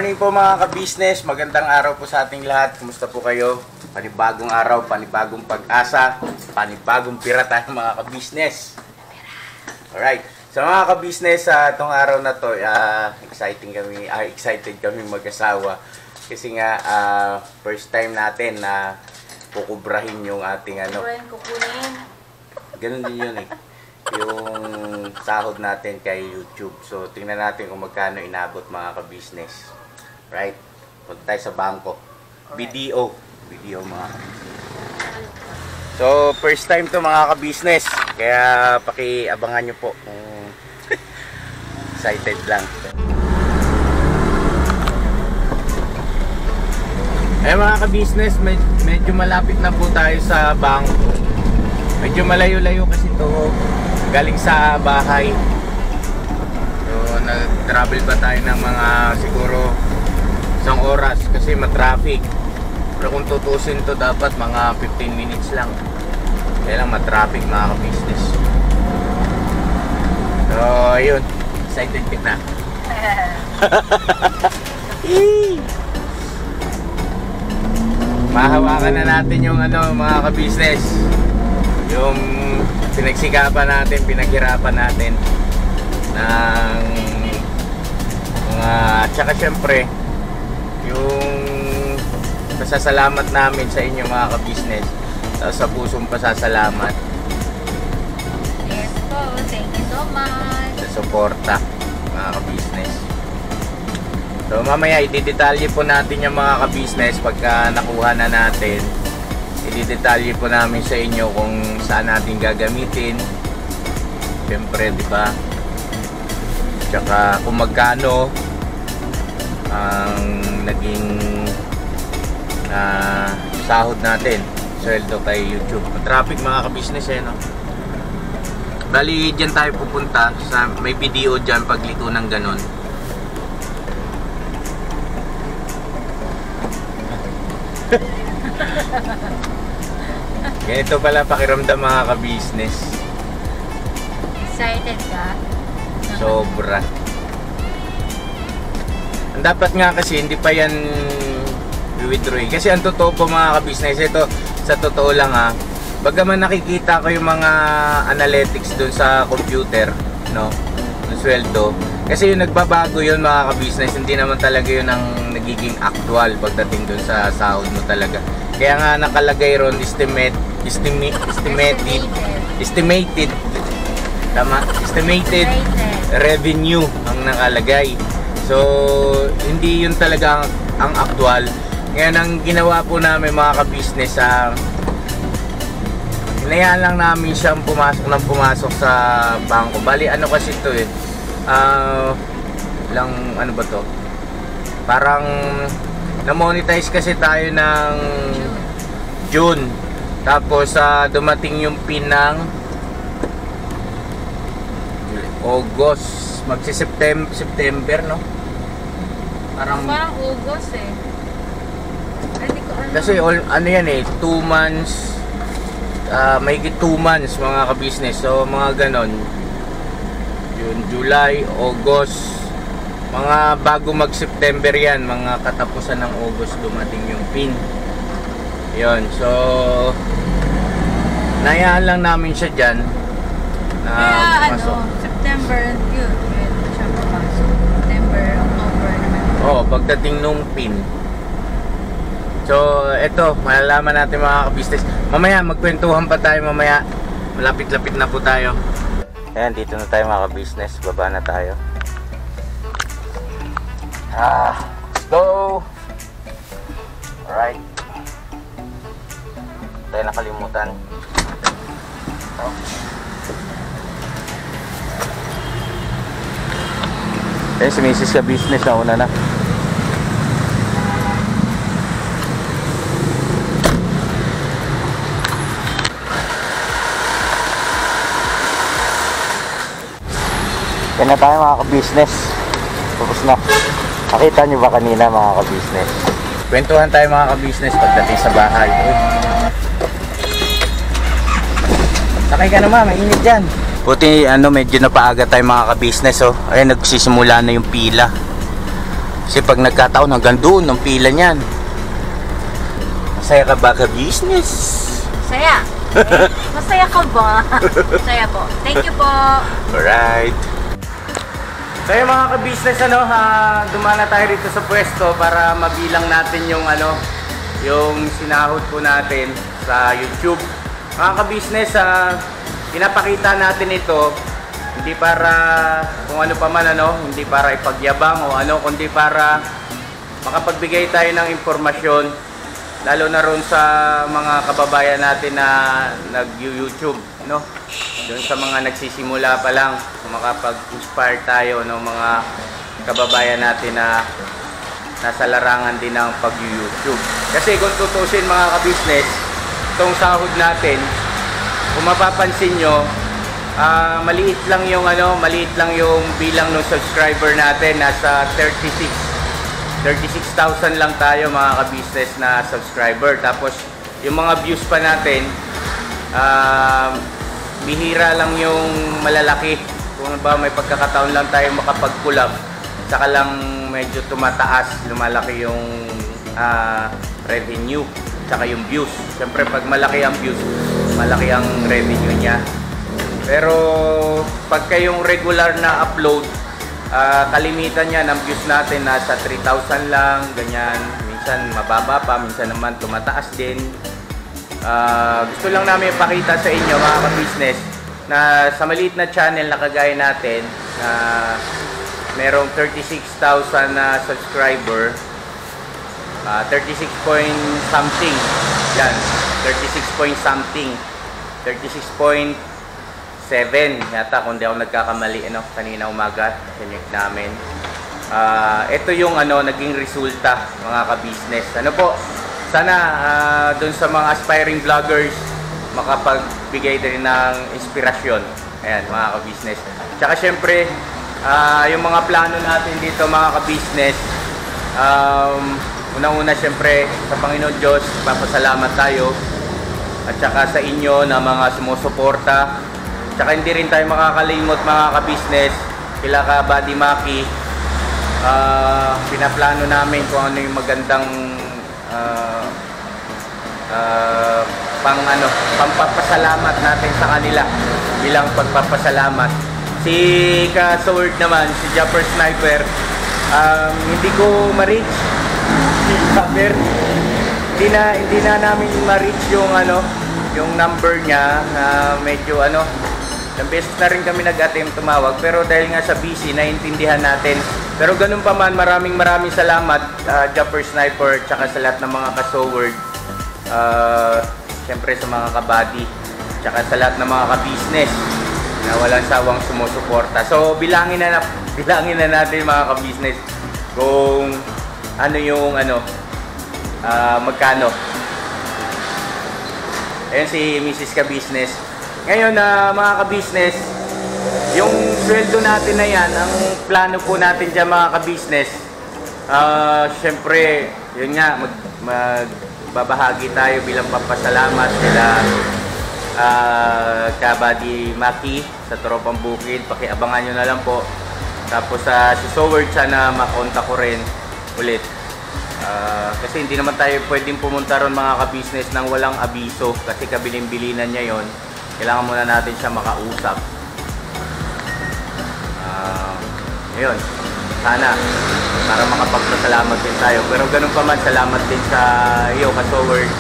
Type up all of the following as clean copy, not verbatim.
morning po mga ka-business, magandang araw po sa ating lahat. Kumusta po kayo? Panibagong araw, panibagong pag-asa, panibagong pira tayo mga ka-business. Alright, so mga ka-business, itong araw na to, excited kami mag-asawa. Kasi nga, first time natin na kukubrahin yung ating kukunin. Ganun din yun eh. Yung sahod natin kay YouTube. So, tingnan natin kung magkano inabot mga ka-business. Right? Punta tayo sa bangko. BDO mga ka-business. So, first time to mga ka-business. Kaya, pakiabangan nyo po. Excited lang. Eh mga ka-business, medyo malapit na po tayo sa bangko. Medyo malayo-layo kasi to. Galing sa bahay. So, nag-travel pa tayo ng mga siguro 1 oras kasi matraffic. Pero kung tutusin to dapat mga 15 minutes lang. Kaya lang matraffic mga ka-business. So, ayun. Excited ka na. Mahawakan na natin yung mga ka-business. Yung pinagsikapan natin, pinaghirapan natin ng mga, tsaka syempre yung pasasalamat namin sa inyo mga ka-business, sa pusong pasasalamat. Yes po, thank you so much sa suporta mga ka-business. So mamaya i-detalye po natin yung mga ka-business pagka nakuha na natin. I-detalye po namin sa inyo kung saan natin gagamitin. Siyempre, di ba? Tsaka kung magkano ang naging sahod natin, sweldo kay YouTube. Traffic mga ka-business no? Bali, dyan tayo pupunta. May video dyan paglito ng ganon. Ganito pala pakiramdam mga ka-business. Excited ka? Sobra. Ang dapat nga kasi hindi pa yan i-withdrawing. Kasi ang totoo po mga ka-business, ito sa totoo lang bagaman nakikita ko yung mga analytics dun sa computer, no? Ng sweldo. Kasi yung nagbabago yun mga ka-business, hindi naman talaga yun ang nagiging actual pagdating dun sa sahod mo talaga. Kaya nga nakalagay ron estimated revenue ang nakalagay. So hindi yun talaga ang actual. Ngayon ang ginawa po namin mga ka-business, hinayaan lang namin siyang pumasok sa bangko. Bali kasi ito ano ba to? Parang na-monetize kasi tayo ng June. Tapos dumating yung PIN ng August. Magsi-September, no? Parang August Hindi ko ano. Kasi yan 2 months. Mahigit 2 months mga ka-business. So mga ganon. June, July, August. Mga bago mag-September yan, mga katapusan ng August dumating yung PIN. Yun, so nayaan lang namin siya dyan na September yun siya pumasok. September, October naman. Pagdating nung PIN. So eto, malalaman natin mga ka-business. Mamaya magkwentuhan pa tayo mamaya. Malapit-lapit na po tayo. Ayan, dito na tayo mga ka-business. Baba na tayo. Let's go. Alright. Tayo nakalimutan. Si Mrs. ka-business na una na. Yan na tayo mga ka-business. Tapos na. Nakita nyo ba kanina mga ka-business? Kwentuhan tayo mga ka-business pagdating sa bahay. Sakay ka naman, mainit dyan. Buti medyo napaaga tayo mga ka-business Ayun, nagsisimula na yung pila. Kasi pag nagkataon hanggang doon ang pila niyan. Masaya ka ba ka business? Masaya. Masaya ka ba? Masaya po. Thank you po. Alright. So yung mga ka-business, dumana tayo rito sa pwesto para mabilang natin yung yung sinahod po natin sa YouTube. Mga ka-business, pinapakita natin ito hindi para kung ano pa man, hindi para ipagyabang o kundi para makapagbigay tayo ng impormasyon, lalo na ron sa mga kababayan natin na nag-YouTube, doon sa mga nagsisimula pa lang, makapag-inspire tayo ng mga kababayan natin na nasa larangan din ng pag-YouTube. Kasi kung tutusin mga ka-business, itong sahod natin, kung mapapansin nyo, maliit lang yung bilang ng subscriber natin, nasa 36,000 lang tayo mga ka-business na subscriber. Tapos yung mga views pa natin, bihira lang yung malalaki. Kung ba may pagkakataon lang tayo makapag-collab, saka lang medyo tumataas, lumalaki yung revenue, saka yung views. Siyempre pag malaki ang views, malaki ang revenue niya. Pero pagka yung regular na upload, kalimitan niya ng views natin nasa 3,000 lang, ganyan. Minsan mababa pa, minsan naman tumataas din. Gusto lang namin ipakita sa inyo mga ka-business na sa maliit na channel na kagaya natin na merong 36,000 na subscriber, 36 point something, yan, 36 point something, 36.7 yata kung di ako nagkakamali, kanina umaga sinek namin. Ito yung naging resulta mga ka-business. Sana doon sa mga aspiring vloggers makapagbigay din ng inspirasyon. Ayan mga ka-business. Tsaka syempre yung mga plano natin dito mga ka-business, unang-una syempre sa Panginoon Diyos, papasalamat tayo. At tsaka sa inyo na mga sumusuporta. Tsaka hindi rin tayo makakalimot mga ka-business kila ka Buddy Maki. Pinaplano namin kung ano yung magandang pampapasalamat natin sa kanila bilang pagpapasalamat. Si Ka-Sword naman, si Japper Sniper, hindi ko ma-reach si Japper. Hindi na namin ma-reach yung number niya. Medyo ilang beses na rin kami nag-attempt tumawag, pero dahil nga sa busy, naiintindihan natin. Pero ganun pa man, maraming salamat Japper Sniper, tsaka sa lahat ng mga ka-Sword, syempre sa mga ka-Buddy, tsaka sa lahat ng mga ka-business na walang sawang sumusuporta. So bilangin na natin mga ka-business kung ano yung magkano. Ayun si Mrs. Ka-Business. Ngayon mga ka-business, yung sweldo natin na yan, ang plano po natin dyan mga ka-business, syempre, yun nga, magbabahagi tayo bilang papasalamat sila ka Buddy Maki sa Tropang Bukid. Pakiabangan nyo na lang po. Tapos si Sword, sana makontak ko rin ulit. Kasi hindi naman tayo pwedeng pumunta ron mga ka-business nang walang abiso, kasi kabilin-bilinan niya yon. Kailangan muna natin siya makausap. Ayun, sana para makapagpasalamat din tayo. Pero ganun pa man, salamat din sa iyo Ka-Sword.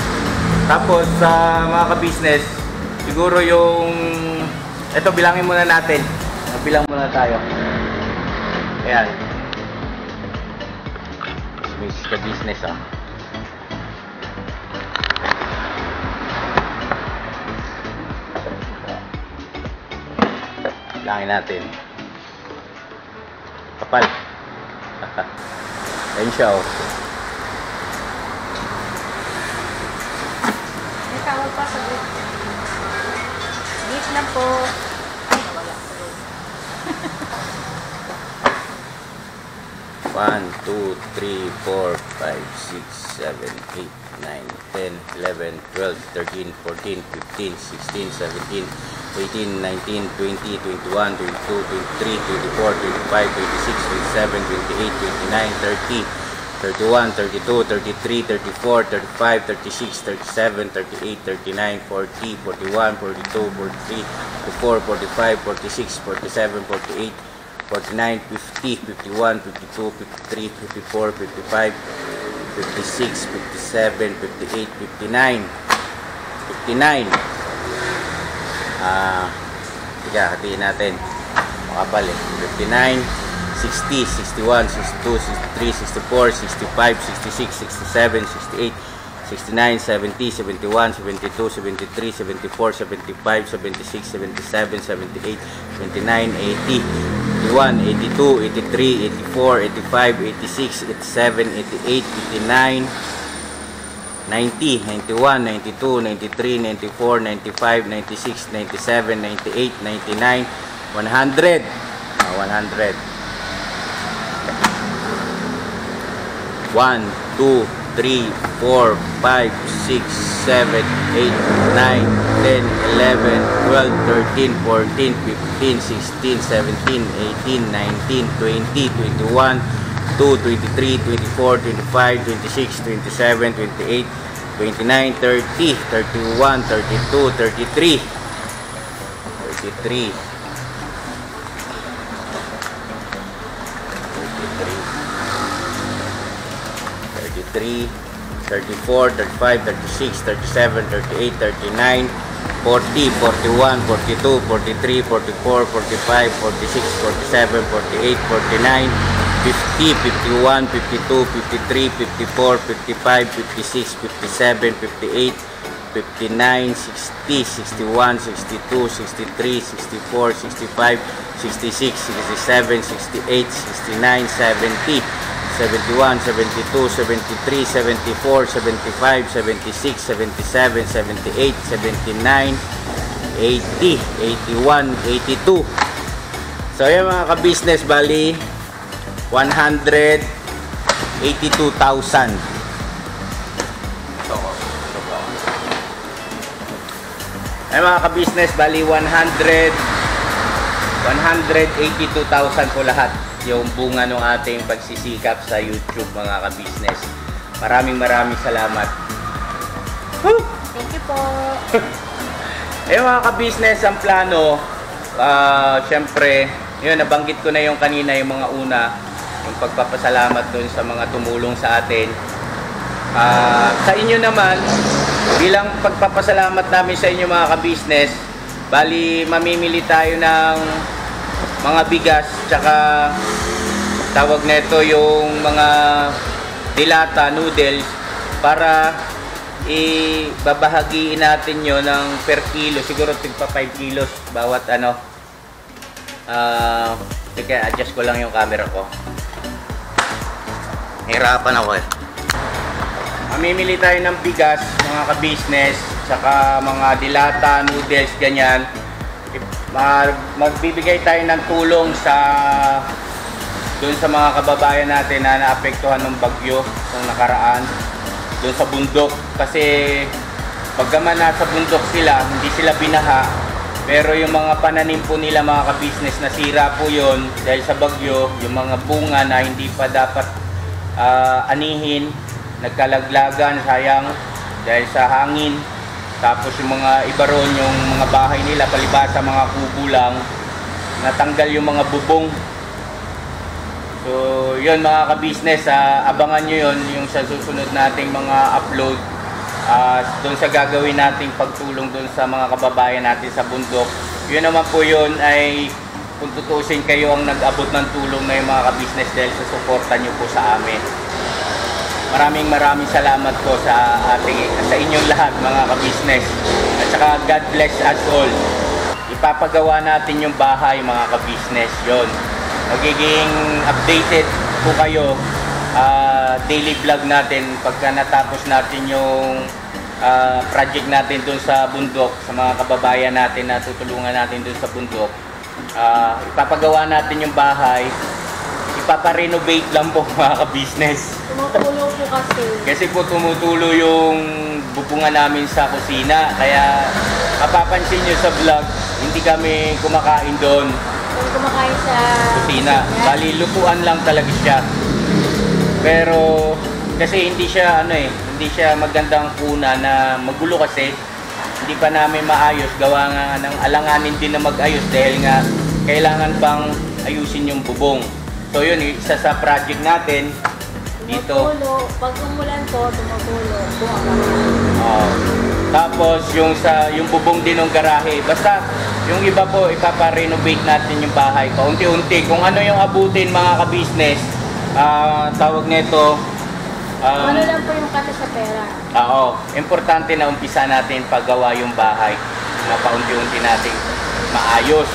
Tapos sa mga ka-business, siguro yung ito, bilangin muna natin. Bilang muna tayo. Ayan, Mrs. Ka-Business bilangin natin. Kapal. Ayun siya May tawag pa sa group. Beef na po. Ay, wala. 1, 2, 3, 4, 5, 6, 7, 8, 9, 10, 11, 12, 13, 14, 15, 16, 17, 18, 19, 20, 21, 22, 23, 24, 25, 26, 27, 28, 29, 30, 31, 32, 33, 34, 35, 36, 37, 38, 39, 40, 41, 42, 43, 44, 45, 46, 47, 48, 49, 50, 51, 52, 53, 54, 55, 56, 57, 58, 59, 59. Tiga, hatiin natin. Makapal eh. 59, 60, 61, 62, 63, 64, 65, 66, 67, 68, 69, 70, 71, 72, 73, 74, 75, 76, 77, 78, 79, 80, 81, 82, 83, 84, 85, 86, 87, 88, 89, 90, 91, 92, 93, 94, 95, 96, 97, 98, 99, 100. 100. 1, 2, 3, 4, 5, 6, 7, 8, 9, 10, 11, 12, 13, 14, 15, 16, 17, 18, 19, 20, 21, 2, 23, 24, 25, 26, 27, 28, 29, 30, 31, 32, 33, 33, 33, 34, 35, 36, 37, 38, 39, 40, 41, 42, 43, 44, 45, 46, 47, 48, 49, 50, 51, 52, 53, 54, 55, 56, 57, 58, 59, 60, 61, 62, 63, 64, 65, 66, 67, 68, 69, 70, 71, 72, 73, 74, 75, 76, 77, 78, 79, 80, 81, 82. So yan mga ka-business, bali 182,000. Ay mga ka-business, bali 182,000 po lahat yung bunga ng ating pagsisikap sa YouTube mga ka-business. Maraming salamat. Woo! Thank you po. Eh mga ka-business, ang plano, syempre, yun, nabanggit ko na yung kanina, yung mga una, yung pagpapasalamat dun sa mga tumulong sa atin. Sa inyo naman, bilang pagpapasalamat namin sa inyo mga ka-business, bali mamimili tayo ng mga bigas, tsaka tawag nito yung mga dilata, noodles, para ibabahagiin natin yun ng per kilo, siguro tigpa 5 kilos bawat ano. Sige, adjust ko lang yung camera ko. Hirapan ako eh. Mamimili tayo ng bigas mga ka-business, tsaka mga dilata, noodles, ganyan. Magbibigay tayo ng tulong doon sa mga kababayan natin na naapektuhan ng bagyo nung nakaraan doon sa bundok, kasi pagkaman nasa bundok sila, hindi sila binaha, pero yung mga pananim po nila mga ka-business, nasira po yon dahil sa bagyo. Yung mga bunga na hindi pa dapat anihin, nagkalaglagan, sayang dahil sa hangin. Tapos yung mga iba ron, yung mga bahay nila, palibasa mga kubo lang, natanggal yung mga bubong. So yun mga ka-business, abangan nyo yun yung sa susunod nating mga upload, doon sa gagawin nating pagtulong doon sa mga kababayan natin sa bundok. Yun naman po yun ay kung tutusin kayo ang nag-abot ng tulong na yung mga ka-business dahil sa suporta nyo po sa amin. Maraming salamat po sa inyong lahat mga ka-business. At saka God bless us all. Ipapagawa natin yung bahay mga ka-business. Yun. Magiging updated po kayo. Daily vlog natin pagka natapos natin yung project natin dun sa bundok, sa mga kababayan natin na tutulungan natin dun sa bundok. Ipapagawa natin yung bahay. Ipaparenovate lang po mga ka-business. Tumutulo po kasi. Kasi po tumutulo yung bubungan namin sa kusina. Kaya mapapansin nyo sa vlog, hindi kami kumakain doon. Kung kumakain sa Kusina. Bali, lutuan lang talaga siya. Pero, kasi hindi siya, hindi siya magandang kuna na magulo kasi. Hindi pa namin maayos. Gawa nga ng alanganin din na mag-ayos dahil nga kailangan pang ayusin yung bubong. So yun, isa sa project natin dito. Tumutulo. Pag umulan po, tumutulo. Tapos yung bubong din ng garahe. Basta yung iba po ipapa-renovate natin yung bahay paunti-unti. Kung ano yung abutin mga ka-business, tawag nito ano lang po yung kata sa pera? Oo, importante na umpisa natin paggawa yung bahay na paunti-unti natin maayos.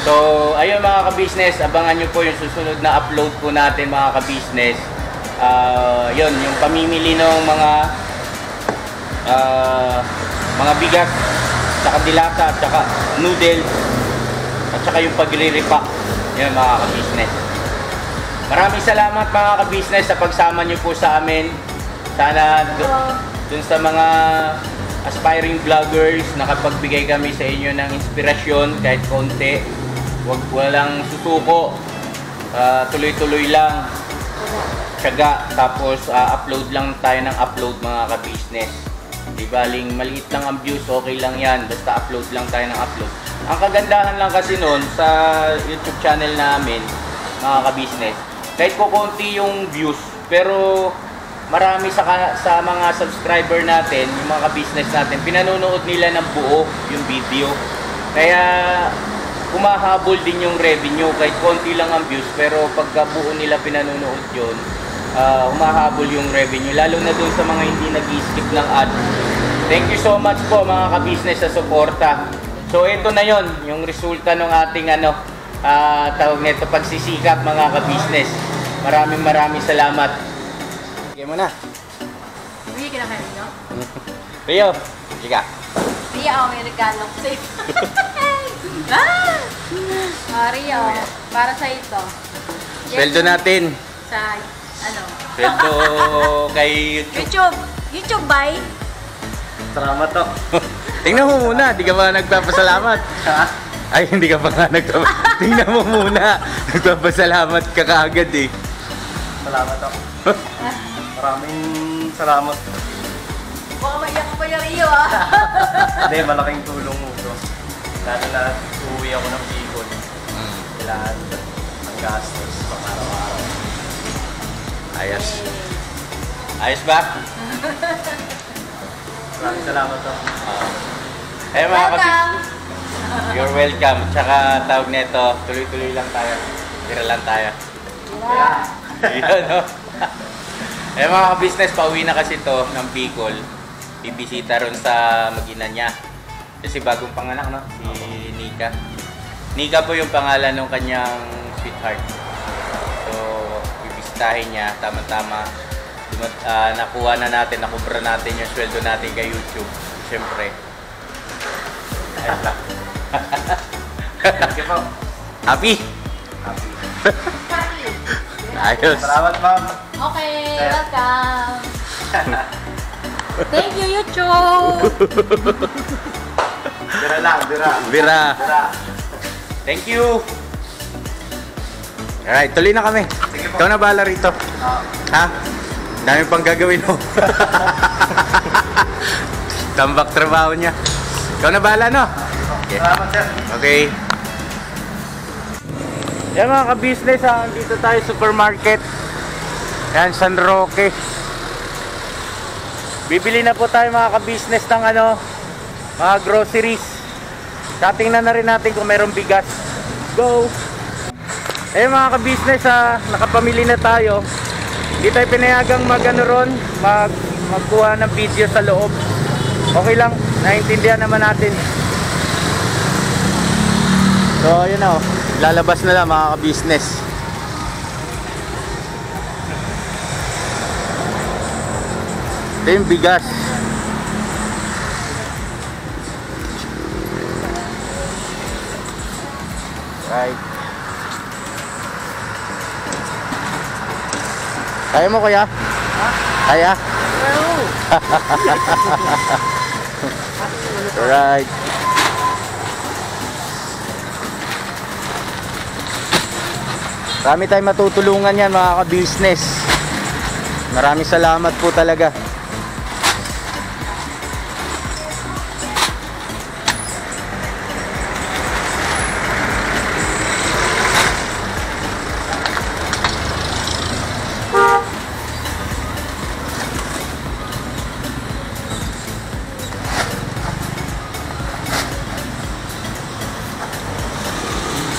So, ayun mga ka-business, abangan nyo po yung susunod na upload po natin mga ka-business. Yun, yung pamimili ng mga bigas, tsaka dilata, tsaka noodles, at tsaka yung pagre-repack. Yun mga ka-business. Maraming salamat mga ka-business sa pagsama nyo po sa amin. Sana dun sa mga aspiring vloggers, nakapagbigay kami sa inyo ng inspirasyon kahit konti. Walang susuko. Tuloy-tuloy lang. Tiyaga. Tapos upload lang tayo ng upload mga ka-business. Di baling maliit lang ang views, okay lang yan. Basta upload lang tayo ng upload. Ang kagandahan lang kasi nun sa YouTube channel namin, mga ka-business, kahit ko konti yung views, pero marami sa mga subscriber natin, yung mga ka-business natin, pinanonood nila ng buo yung video. Kaya humahabol din yung revenue, kahit konti lang ang views, pero pagka buo nila pinanonood yun, humahabol yung revenue, lalo na dun sa mga hindi nag-skip ng ad. Thank you so much po mga ka-business sa suporta. So ito na yon yung resulta ng ating tawag nito pagsisikap mga ka-business. Maraming salamat. Sige mo na. Uy, kinakain nyo? Rio, sige. Rio, may regalo ko sa'yo. Rio, para sa ito. Sweldo natin. Sa, Sweldo kay YouTube. YouTube, bye. Salamat to. Tingnan mo muna, di ka ba nagpapasalamat? Ay, hindi ka pa nga nagpapasalamat. Tingnan mo muna. Nagpapasalamat ka kaagad eh. Salamat to. Maraming salamat. Baka maiyak ko pa yung Rio Hindi, malaking tulong mo to. Lalo na uuwi ako ng Bicol. Kailangan ang gastos pang araw-araw. Ayos. Ayos ba? Maraming salamat to. Eh mga kapis, you're welcome. Tsaka tawag nito, tuloy-tuloy lang tayo. Tira lang tayo. Yun, no? Eh mga ka-business, pauwi na kasi to ng Bicol. Bibisita ron sa mag-ina niya. Kasi bagong panganak, no? Si Nika. Nika po yung pangalan ng kanyang sweetheart. So, bibisitahin niya. Tama-tama. Nakuha na natin, nakubra natin yung sweldo natin kay YouTube. Siyempre. Ayos lang. Thank you po. Happy? Happy. Ayos. Salamat, ma'am. Okay, welcome. Thank you, YouTube. Dira lang, dira. Bira. Dira. Thank you. Alright, tuloy na kami. Sige po. Ikaw na bahala rito. Ha? Dami pang gagawin mo. Tambak trabaho niya. Ikaw na bahala, no? Okay. Salamat, sir. Okay. Yan mga ka-business, dito tayo supermarket. Yan, San Roque. Bibili na po tayo mga ka-business ng mga groceries. Tatingnan na rin natin kung mayroong bigas. Go! Eh mga ka-business, nakapamili na tayo. Hindi tayo pinayagang magkuha ng video sa loob. Okay lang, naiintindihan naman natin. So ayun na, lalabas na lang mga ka-business. Ito yung bigas. Right. Kaya mo kuya? Kaya? Right. Marami tayong matutulungan yan mga ka-business. Maraming salamat po talaga.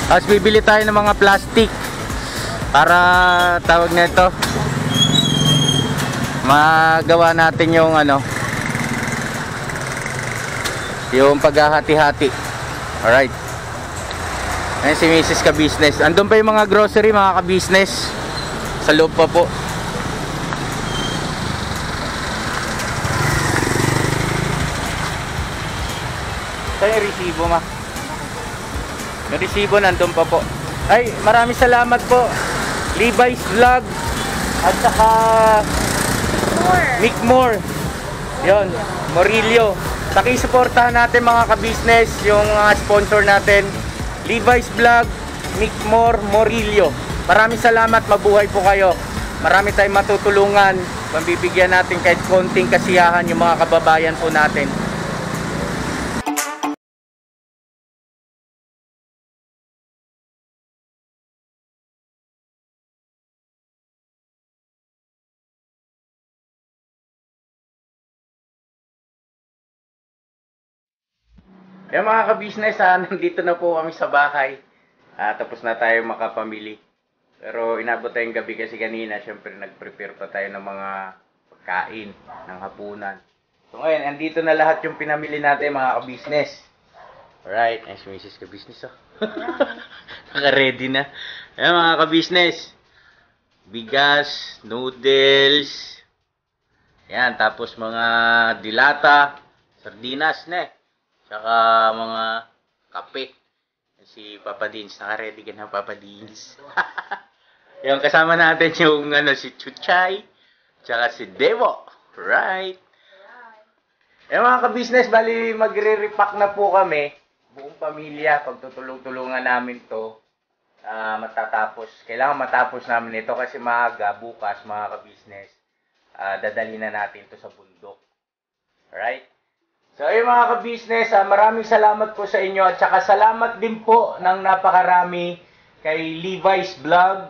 Tapos bibili tayo ng mga plastic para tawag na ito, magawa natin yung ano, yung paghahati-hati. Alright. Ayan si Mrs. Ka-business. Andun pa yung mga grocery mga ka-business. Sa loob pa po. Ito yung resibo ma. Yung resibo nandun pa po. Ay, maraming salamat po. Levi's Vlog at saka Mick Moore. Yun, Morillo. Pakisuportahan natin mga ka-business yung sponsor natin. Levi's Vlog, Mick Moore, Morillo. Maraming salamat, mabuhay po kayo. Marami tayong matutulungan. Mabibigyan natin kahit konting kasiyahan yung mga kababayan po natin. Yung mga ka-business, nandito na po kami sa bahay. Tapos na tayo makapamili. Pero inabot tayong gabi kasi kanina, syempre nag-prepare pa tayo ng mga pagkain, ng hapunan. So ngayon, andito na lahat yung pinamili natin mga ka-business. Alright, nice Mrs. Ka-business oh. Naka-ready na. Ayan mga ka-business. Bigas, noodles. Ayan, tapos mga dilata, sardinas na Tsaka mga kape. Si Papa Dins, naka-ready ka na Papa Dins. Yung kasama natin yung si Chuchay, tsaka si Devo. Right. Yung mga ka-business, bali magre-repack na po kami. Buong pamilya, pagtutulong-tulungan namin to. Matatapos. Kailangan matapos namin ito kasi maaga, bukas mga ka-business. Dadalhin na natin to sa bundok. Right. So ayun mga ka-business, maraming salamat po sa inyo at saka salamat din po ng napakarami kay Levi's Vlog.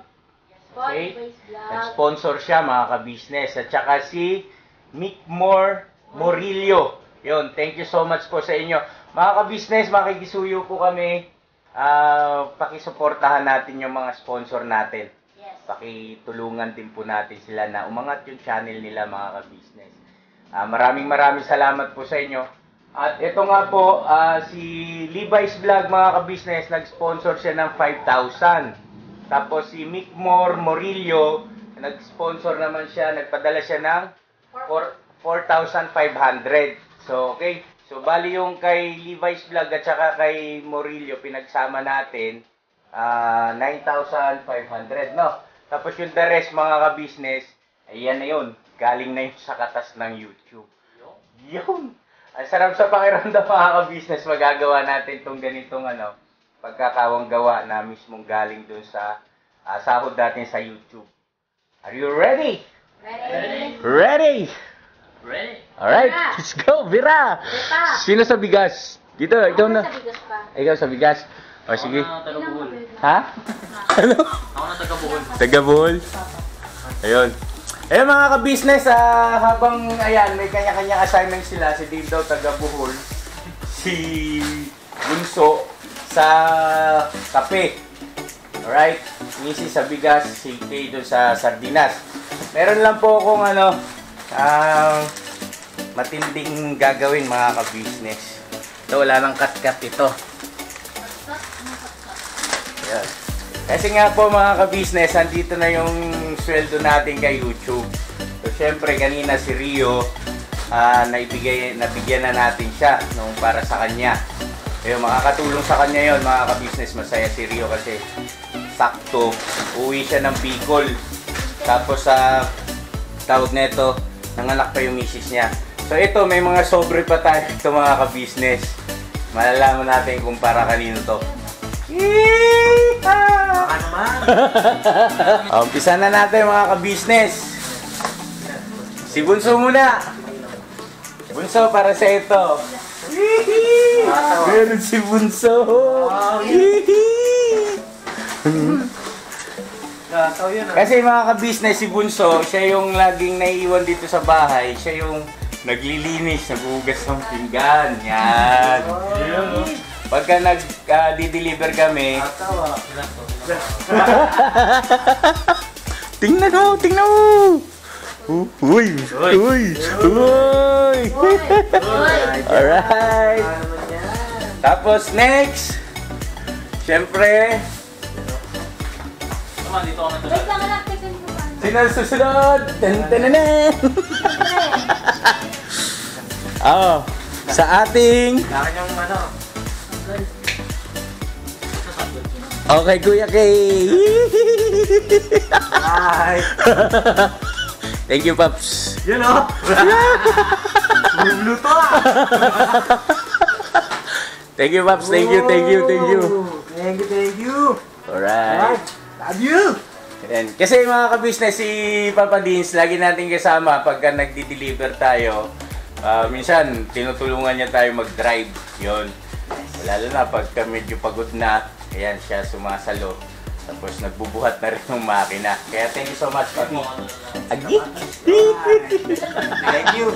Okay? Nag-sponsor siya mga ka-business at saka si Mick Moore Morillo. Yun, thank you so much po sa inyo. Mga ka-business, makikisuyo po kami. Pakisuportahan natin yung mga sponsor natin. Pakitulungan din po natin sila na umangat yung channel nila mga ka-business. Maraming salamat po sa inyo. At ito nga po, si Levi's Vlog mga ka-business, nag-sponsor siya ng 5,000. Tapos si Mick Moore Morillo, nag-sponsor naman siya, nagpadala siya ng 4,500. So, okay. So, bali yung kay Levi's Vlog at saka kay Morillo, pinagsama natin, 9,500, no? Tapos yung the rest mga ka-business, ayan na yun. Galing na yun sa katas ng YouTube. Yun! Ang sarap sa pakiramdam mga ka-business, magagawa natin itong ganitong pagkakawang gawa na mismong galing dun sa sahod natin sa YouTube. Are you ready? Ready? Ready! Ready? Alright, let's go! Vira! Sino sa bigas? Dito, ikaw na. Sa bigas pa. Ikaw sa bigas. O sige. Ako na taga-buhol. Ha? Ano? Ako na taga-buhol. Taga-buhol? Ayun. Eh mga ka-business, habang ayan, may kanya-kanya assignment sila, si Dave daw taga-Bohol, si Bunso sa kape. Alright? Missy sa bigas, si Kay doon sa sardinas. Meron lang po akong matinding gagawin mga ka-business. Ito, wala nang cut-cut ito. Ayan. Kasi nga po mga ka-business, andito na yung sweldo natin kay YouTube. So syempre kanina si Rio, nabigyan na natin siya nung para sa kanya. Ayun, makakatulong sa kanya yon mga ka-business. Masaya si Rio kasi sakto, uwi siya ng Bicol. Tapos tawag na ito, nanganak pa yung misis niya. So ito, may mga sobre pa tayo ito mga ka-business. Malalaman natin kung para kanino to. Baka nung Umpisa na natin mga ka-business. Si Bunso muna. Bunso, para sa ito. Meron si Bunso. Kasi mga ka-business, si Bunso, siya yung laging naiiwan dito sa bahay. Siya yung naglilinis, naghuhugas ng pinggan. Yan. Pagka nag-deliver kami, tingnan mo, tingnan mo. Uy, uy, uy. Alright. Tapos next, syempre, Wait lang, anak. Titin ko pa. sino susunod? Tan-tan-nan. Oh, sa ating okay, Kuya Kay. Hi! Thank you, Paps. Yun o! Bumuluto ah! Thank you, Paps. Thank you, thank you, thank you. Thank you, thank you! Alright. Love you! Ayan. Kasi mga ka-business, si Papa Dins, lagi natin kasama pagka nagdi-deliver tayo. Minsan, tinutulungan niya tayo mag-drive. Yun. Lalo na pagka medyo pagod na, ayan siya sumasalo. Tapos nagbubuhat na rin yung makina. Kaya thank you so much, Papi. Agi! Thank you!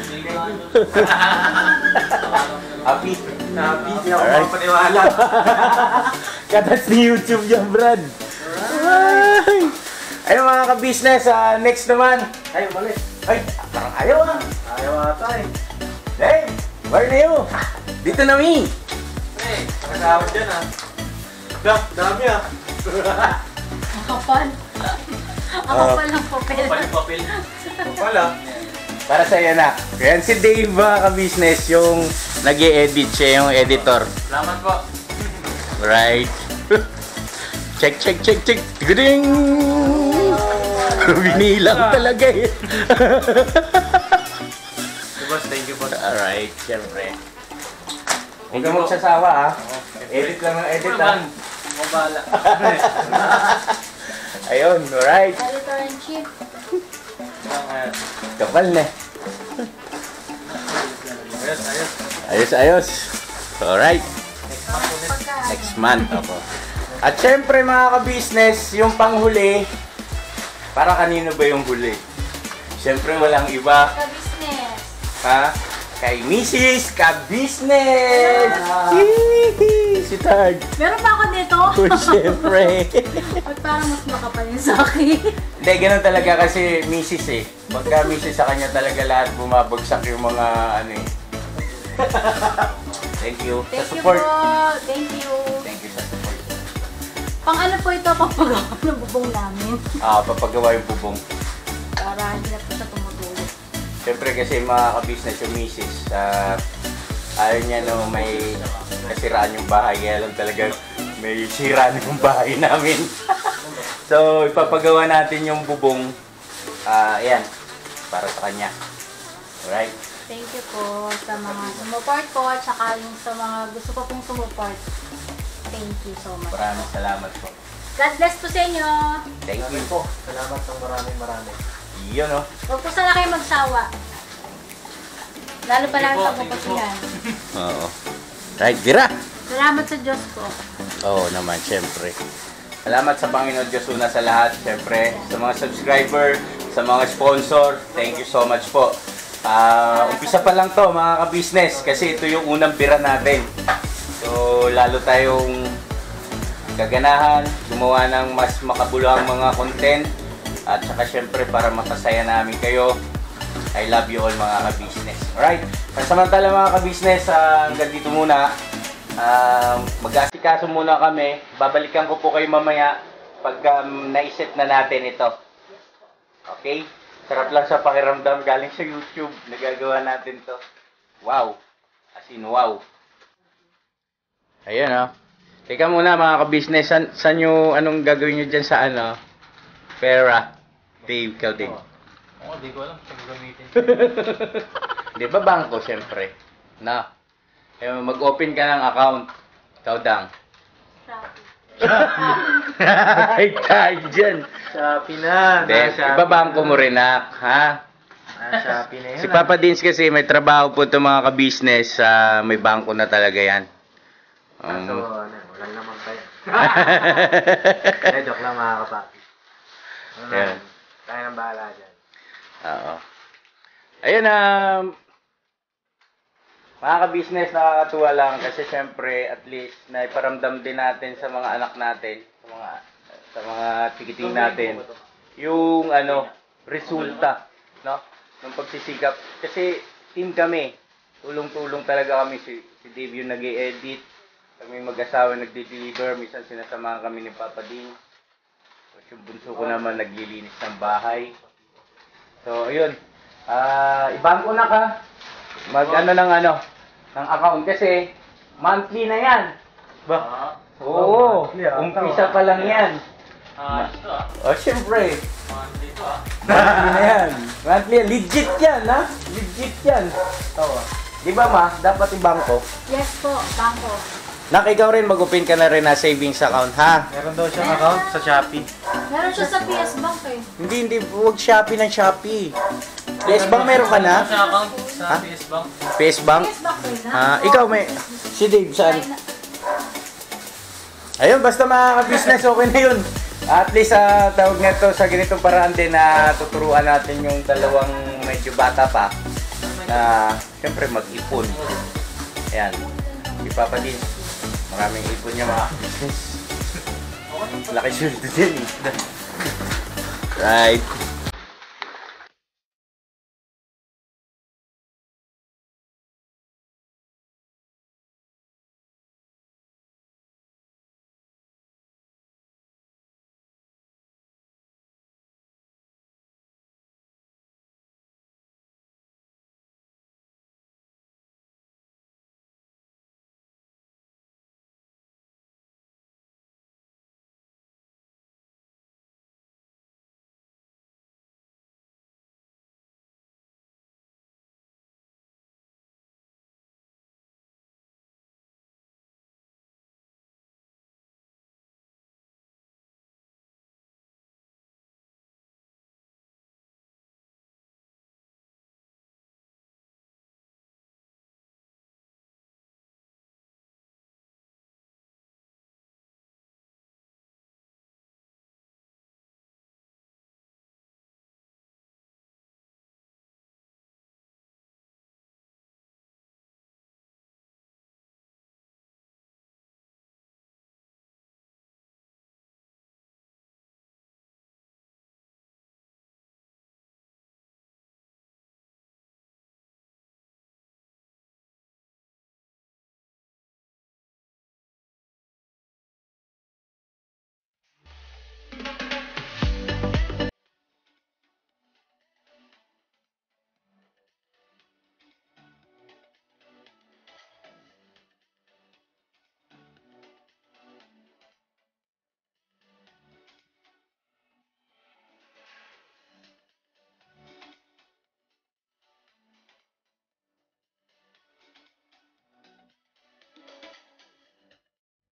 Happy. Happy! Hindi ako Alright. mapaniwala. Katas ni YouTube yung Brad. Alright. Ayun mga ka-business, next naman. Ay, umalis. Ay, parang ayaw ah. Ayaw ata eh. Hey, where na yun? Dito na mi. Hey, nakasawad dyan ah. Dami ah. Kapal. Kapal ng papel. Papel. Wala. Para sa iyo na. Yan si Dave mga ka-business, yung nag-e-edit siya, yung editor. Salamat po. Right. Check, check, check, check. Tiguding! Binilang talaga eh. Boss, thank you boss. Alright, syempre. Huwag ka magsasawa ah. Edit lang ng edit ah. Mabala. Ayun, alright. Editor-in-chief. Kapal na. Ayos, ayos. Ayos, ayos. Alright. Next month ako. At syempre mga ka-business, yung panghuli, para kanino ba yung huli? Syempre walang iba. Ka-business. Ha? Kay Mrs. Ka-business! Hihihi! Si Tag. Meron pa ako dito. Uy, syempre. At parang mas makapal yung sa akin. Hindi, ganun talaga kasi Mrs. eh. Pagka Mrs. sa kanya talaga lahat bumabagsak yung mga ano eh. Thank you sa Thank you support. po. Thank you. Thank you sa support. Pang ano po ito, papagawa ng bubong namin. Papagawa yung bubong. Para hindi na po siya tumutulog. Siyempre kasi mga ka-business yung misis, ayaw niya no may nasiraan yung bahay, kaya lang talaga may sira na yung bahay namin. So ipapagawa natin yung bubong, ayan, para sa kanya. Alright? Thank you po sa mga sumuport po at saka yung sa mga gusto pa pong sumuport. Thank you so much. Maraming salamat po. God bless po sa inyo. Thank you po. Salamat ng maraming. Yun o. Huwag po sana kayo magsawa. Lalo pa lang sa bupasihan. Oo. Right, gira! Salamat sa Diyos po. Oo naman, syempre. Salamat sa Panginoon Diyos una sa lahat, syempre. Sa mga subscriber, sa mga sponsor, thank you so much po. Umpisa pa lang to mga ka-business kasi ito yung unang bira natin. So, lalo tayong gaganahan, gumawa ng mas makabuluhang mga content at saka syempre para makasaya namin kayo. I love you all mga ka-business. Alright, pansamantala mga ka-business, hanggang dito muna. Mag-aasikaso muna kami. Babalikan ko po kayo mamaya pagka naiset na natin ito. Okay? Sarap lang sa pakiramdam galing sa YouTube. Nagagawa natin to. Wow! As in wow! Ayan o. Teka muna mga ka-business, saan nyo, anong gagawin nyo dyan sa ano? Pera. Dave, ikaw Dave. Oo, di ko alam kung gamitin. Di ba bangko, syempre? Na. Mag-open ka ng account. Ikaw dang. Shopee. Ay, tayo dyan. Shopee na. Then, ibabangko mo rin, nak, ha? Shopee na yun. Si Papa Dins kasi may trabaho po itong mga ka-business, may bangko na talaga yan. Walang naman tayo. Joke lang mga kapapi. Yeah. Tayo nang bahala dyan. Oo. Ayun, mga ka-business, nakakatuwa lang kasi syempre at least naiparamdam din natin sa mga anak natin, sa mga tikiting natin, yung resulta, no? Ng pagsisikap. Kasi team kami, tulong-tulong talaga kami. Si Dave yung nag-i-edit, kami mag-asawa nag-deliver, minsan sinasamahan kami ni Papa Din. Yung bunso ko naman naglilinis ng bahay. So, ayun. Ibangko na ka. Ng account kasi monthly na yan. Ba? Oo. Umpisa pa lang yan. Siyempre. Monthly na yan. Monthly. Legit yan, ha? Legit yan. Di ba, ma? Dapat ibangko. Yes po, bangko. Nak, ikaw rin mag-open ka na rin na savings account, ha? Meron daw siyang account sa Shopee. Meron siya sa PS Bank eh. Hindi. Huwag Shopee ng Shopee. PS Bank meron ka na? Sa account sa Ha? PS Bank. PS Bank? PS Bank ko na. Ikaw may... Si Dave, saan? Ayun, basta mga ka-business, okay na yun. At least, tawag nito sa ganitong paraan din na tuturuan natin yung dalawang medyo bata pa na siyempre mag-ipon. Ayan. Si Papa din, maraming ipon niya mga business. Laki sweldo din. Right.